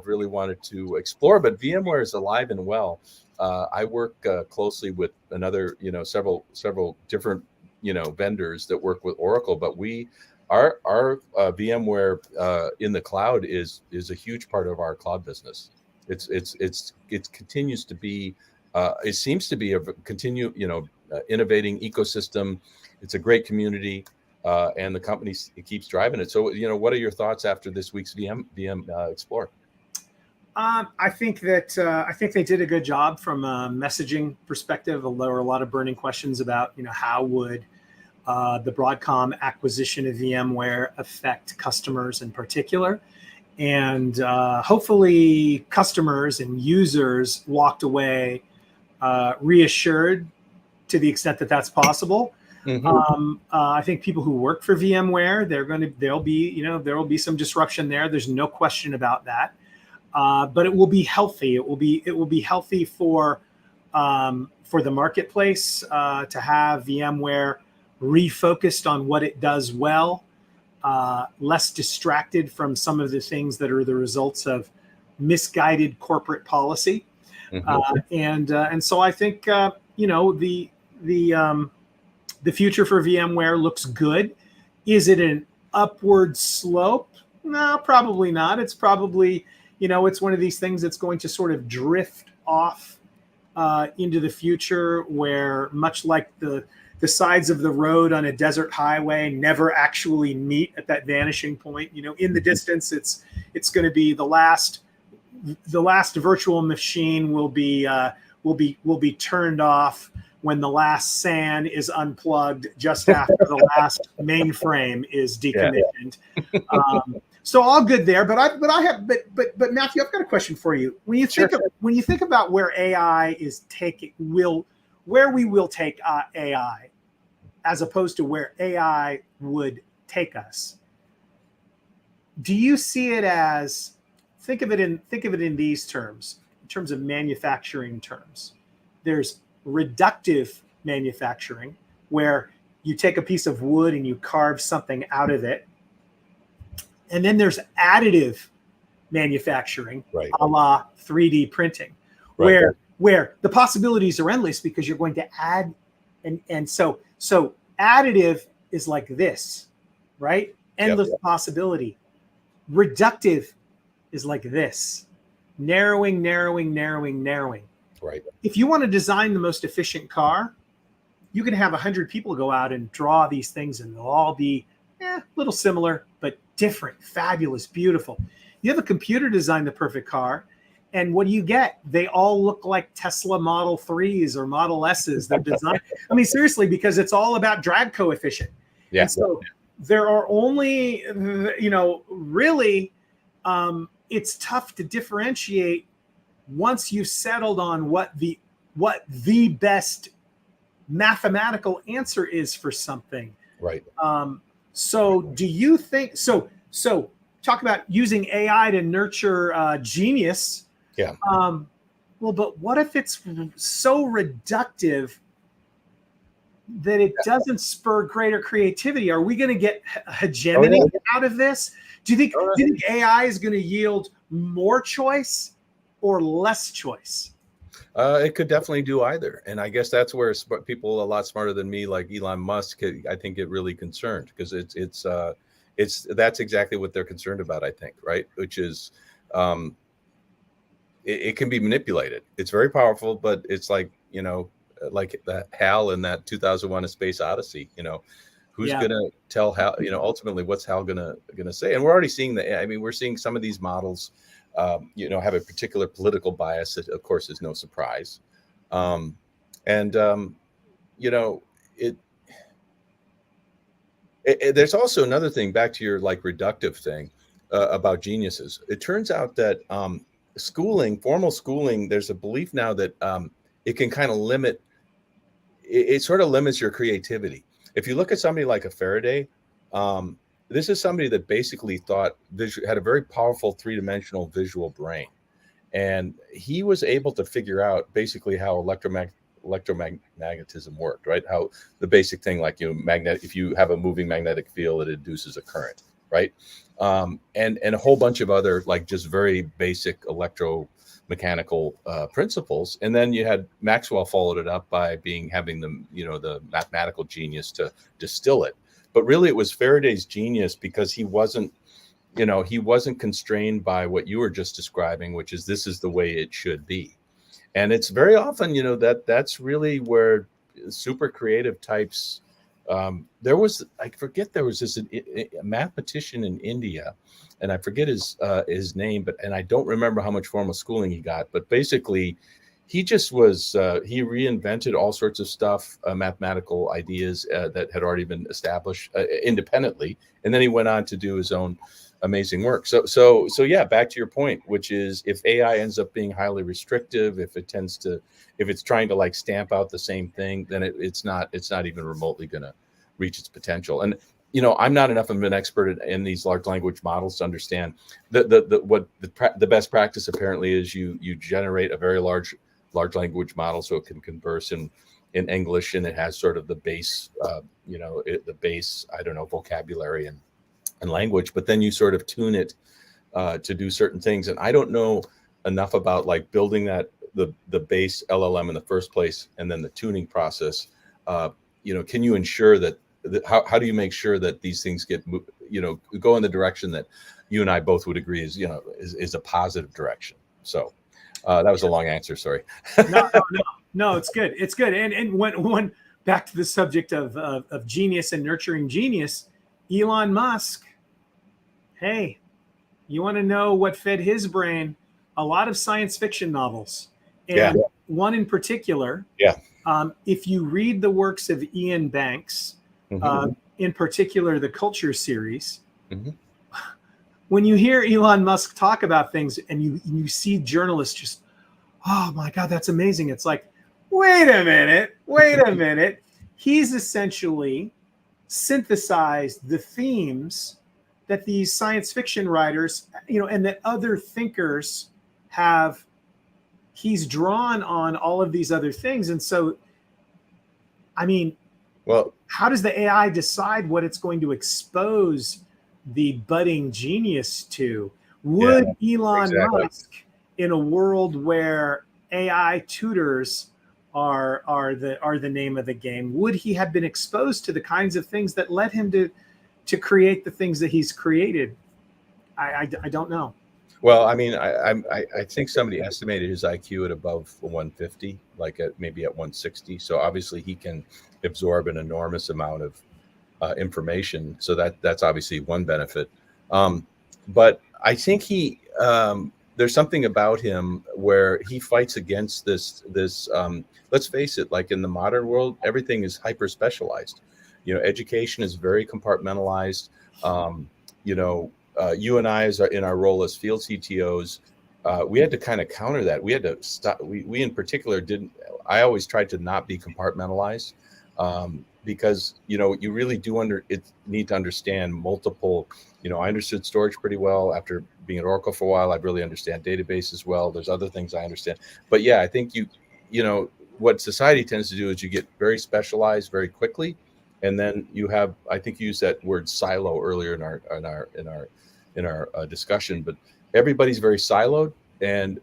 really wanted to explore, but VMware is alive and well. I work closely with another several different vendors that work with Oracle, but our VMware in the cloud is a huge part of our cloud business. It continues to be it seems to be a innovating ecosystem. It's a great community, and the company keeps driving it. So, what are your thoughts after this week's VM Explore? I think they did a good job from a messaging perspective. There were a lot of burning questions about, how would the Broadcom acquisition of VMware affect customers in particular. And hopefully customers and users walked away reassured to the extent that that's possible. Mm-hmm. I think people who work for VMware, there will be some disruption there. There's no question about that. But it will be healthy. It will be healthy for the marketplace to have VMware refocused on what it does well, less distracted from some of the things that are the results of misguided corporate policy. Mm-hmm. And so I think the future for VMware looks good. Is it an upward slope? No, probably not. It's probably, it's one of these things that's going to sort of drift off into the future, where much like the sides of the road on a desert highway never actually meet at that vanishing point. In the distance, it's going to be the last virtual machine will be turned off when the last SAN is unplugged just after the last mainframe is decommissioned. Yeah. So all good there, but Matthew, I've got a question for you. When you think about where AI is where we will take AI, as opposed to where AI would take us, do you see it as, think of it in these terms, in terms of manufacturing terms? There's reductive manufacturing, where you take a piece of wood and you carve something out of it. And then there's additive manufacturing, right, a la 3D printing, right, where the possibilities are endless because you're going to add. And so additive is like this, right? Endless possibility. Reductive is like this, narrowing. Right. If you want to design the most efficient car, you can have 100 people go out and draw these things, and they'll all be a little similar, but different, fabulous, beautiful. You have a computer design the perfect car, and what do you get? They all look like Tesla Model 3s or Model S's. They're designed. I mean, seriously, because it's all about drag coefficient. Yeah. And so there are only, really, it's tough to differentiate once you've settled on what the best mathematical answer is for something. Right. So do you think so talk about using AI to nurture genius. Yeah. Well, but what if it's so reductive that it doesn't spur greater creativity? Are we going to get hegemony out of this? Do you think AI is going to yield more choice or less choice? It could definitely do either. And I guess that's where people a lot smarter than me, like Elon Musk, I think, get really concerned, because that's exactly what they're concerned about, I think, right? Which is it can be manipulated. It's very powerful, but it's like that HAL in that 2001: A Space Odyssey, who's going to tell HAL, ultimately what's HAL going to say? And we're already seeing that. I mean, we're seeing some of these models have a particular political bias that, of course, is no surprise. You know, there's also another thing, back to your like reductive thing about geniuses. It turns out that formal schooling, there's a belief now that it can kind of it sort of limits your creativity. If you look at somebody like a Faraday, this is somebody that basically had a very powerful three-dimensional visual brain. And he was able to figure out basically how electromagnetism worked, right? How the basic thing, like, if you have a moving magnetic field, it induces a current, right? And a whole bunch of other, like, just very basic electromechanical principles. And then you had Maxwell followed it up by having the mathematical genius to distill it. But really it was Faraday's genius because he wasn't constrained by what you were just describing, which is this is the way it should be. And it's very often, that's really where super creative types, there was this a mathematician in India, and I forget his name, and I don't remember how much formal schooling he got, but basically he just was, he reinvented all sorts of stuff, mathematical ideas that had already been established independently. And then he went on to do his own amazing work. So yeah, back to your point, which is if AI ends up being highly restrictive, if it's trying to like stamp out the same thing, then it's not even remotely going to reach its potential. And I'm not enough of an expert in these large language models to understand the best practice apparently is you generate a very large language model so it can converse in English, and it has sort of the base vocabulary and language, but then you sort of tune it to do certain things. And I don't know enough about like building the base LLM in the first place, and then the tuning process. Can you ensure that how do you make sure that these things go in the direction that you and I both would agree is a positive direction? So that was a long answer. Sorry. No, it's good. It's good. And when back to the subject of genius and nurturing genius, Elon Musk, hey, you want to know what fed his brain? A lot of science fiction novels. And one in particular, if you read the works of Ian Banks, in particular, the Culture series, when you hear Elon Musk talk about things and you see journalists just, oh my God, that's amazing. It's like, wait a minute. He's essentially synthesized the themes that these science fiction writers, and that other thinkers have. He's drawn on all of these other things. And so, how does the AI decide what it's going to expose the budding genius to? Would Elon Musk, in a world where AI tutors are the name of the game, would he have been exposed to the kinds of things that led him to create the things that he's created? I don't know. Well, I think somebody estimated his IQ at above 150, like maybe at 160. So obviously he can absorb an enormous amount of information. So that's obviously one benefit. But I think there's something about him where he fights against this. Let's face it, like in the modern world, everything is hyper specialized. Education is very compartmentalized. You and I, in our role as field CTOs, we had to kind of counter that. We had to stop. We in particular didn't. I always tried to not be compartmentalized, because you really do need to understand multiple. I understood storage pretty well after being at Oracle for a while. I really understand databases well. There's other things I understand, but yeah, I think what society tends to do is you get very specialized very quickly, and then you have. I think you used that word silo earlier in our discussion, but everybody's very siloed, and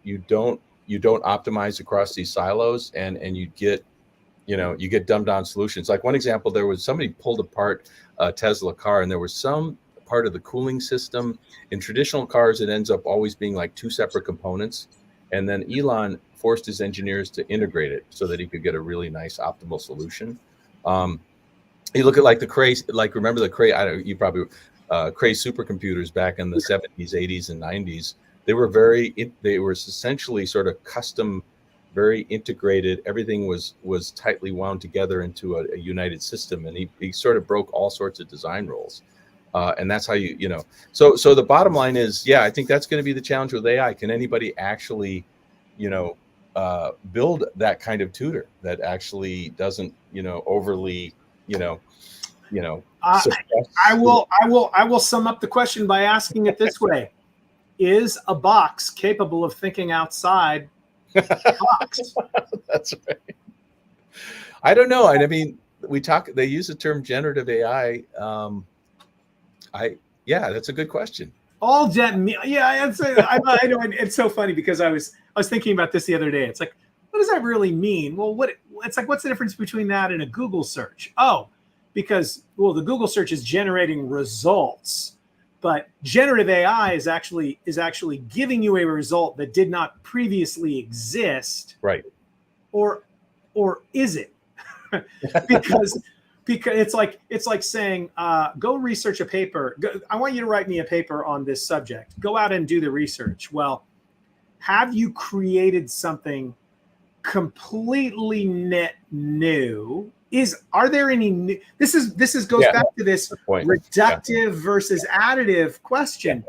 you don't optimize across these silos, and you get dumbed down solutions. Like one example, there was somebody pulled apart a Tesla car, and there was some part of the cooling system. In traditional cars, it ends up always being like two separate components, and then Elon forced his engineers to integrate it so that he could get a really nice optimal solution. You look at like the Cray, like remember the Cray? You probably. Cray supercomputers back in the 70s, 80s, and 90s. They were essentially sort of custom very integrated. Everything was tightly wound together into a united system, and he sort of broke all sorts of design rules. And that's how so the bottom line is, I think that's going to be the challenge with AI. Can anybody actually, build that kind of tutor that actually doesn't, overly, I will sum up the question by asking it this way: is a box capable of thinking outside the box? That's right. I don't know. I mean, they use the term generative AI. That's a good question. I know. It's so funny because I was thinking about this the other day. It's like, what does that really mean? Well, what's the difference between that and a Google search? Oh, because the Google search is generating results, but generative AI is actually giving you a result that did not previously exist. Right. Or is it? because it's like saying, go research a paper. I want you to write me a paper on this subject. Go out and do the research. Well, have you created something completely net new? Are there any new? This goes back to this reductive versus additive question.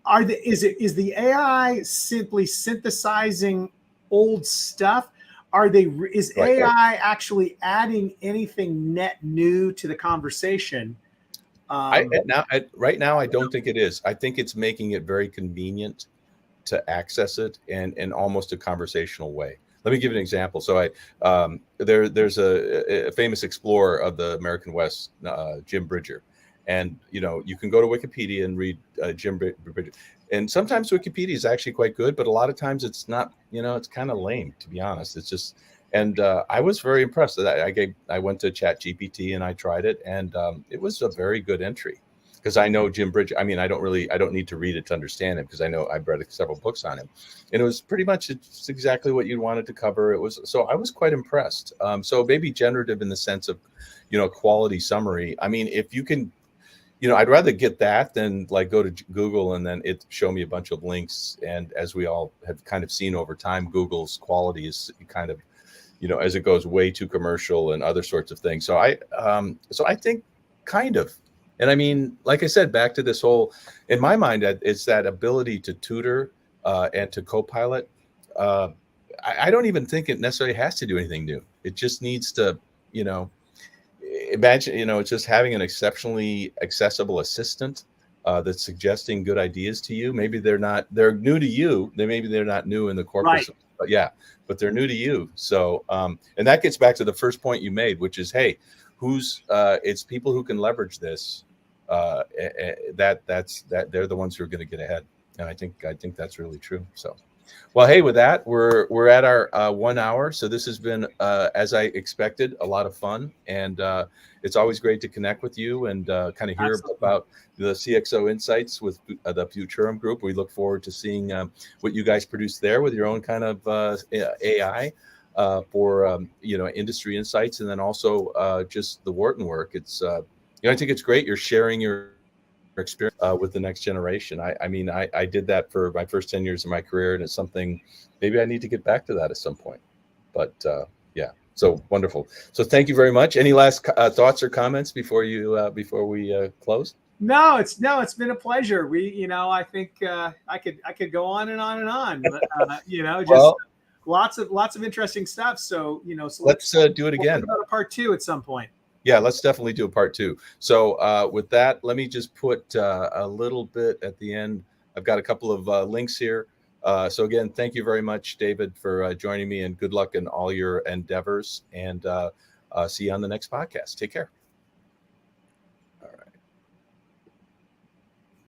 Is the AI simply synthesizing old stuff? Is AI actually adding anything net new to the conversation? Right now, I don't think it is. I think it's making it very convenient to access it in almost a conversational way. Let me give you an example. So there's a famous explorer of the American West, Jim Bridger. And, you can go to Wikipedia and read Jim Bridger. And sometimes Wikipedia is actually quite good, but a lot of times it's not, it's kind of lame, to be honest. It's just, and I was very impressed. I went to ChatGPT and I tried it, and it was a very good entry. Because I know Jim Bridger. I mean, I don't need to read it to understand him, because I know I've read several books on him, and it was pretty much it's exactly what you wanted to cover. So I was quite impressed. So maybe generative in the sense of, quality summary. I mean, if you can, I'd rather get that than like go to Google and then it show me a bunch of links. And as we all have kind of seen over time, Google's quality is kind of, as it goes way too commercial and other sorts of things. So I think kind of. And I mean, like I said, back to this whole, in my mind, it's that ability to tutor and to co-pilot. I don't even think it necessarily has to do anything new. It just needs to, imagine, it's just having an exceptionally accessible assistant that's suggesting good ideas to you. Maybe they're new to you. Maybe they're not new in the corpus, right. but they're new to you. So, and that gets back to the first point you made, which is, hey, it's people who can leverage this. That's they're the ones who are going to get ahead, and I think that's really true. So, well, hey, with that, we're at our 1 hour. So this has been, as I expected, a lot of fun, and it's always great to connect with you and kind of hear about the CXO insights with the Futurum Group. We look forward to seeing what you guys produce there with your own kind of AI. For industry insights, and then also just the Wharton work. It's I think it's great you're sharing your experience with the next generation. I mean, I did that for my first 10 years of my career, and it's something maybe I need to get back to that at some point. But so wonderful. So thank you very much. Any last thoughts or comments before we close? No, it's been a pleasure. I think I could go on and on and on. But, lots of interesting stuff. So, let's do it again. We'll about a part 2 at some point. Yeah, let's definitely do a part 2. So with that, let me just put a little bit at the end. I've got a couple of links here. So again, thank you very much, David, for joining me, and good luck in all your endeavors, and see you on the next podcast. Take care.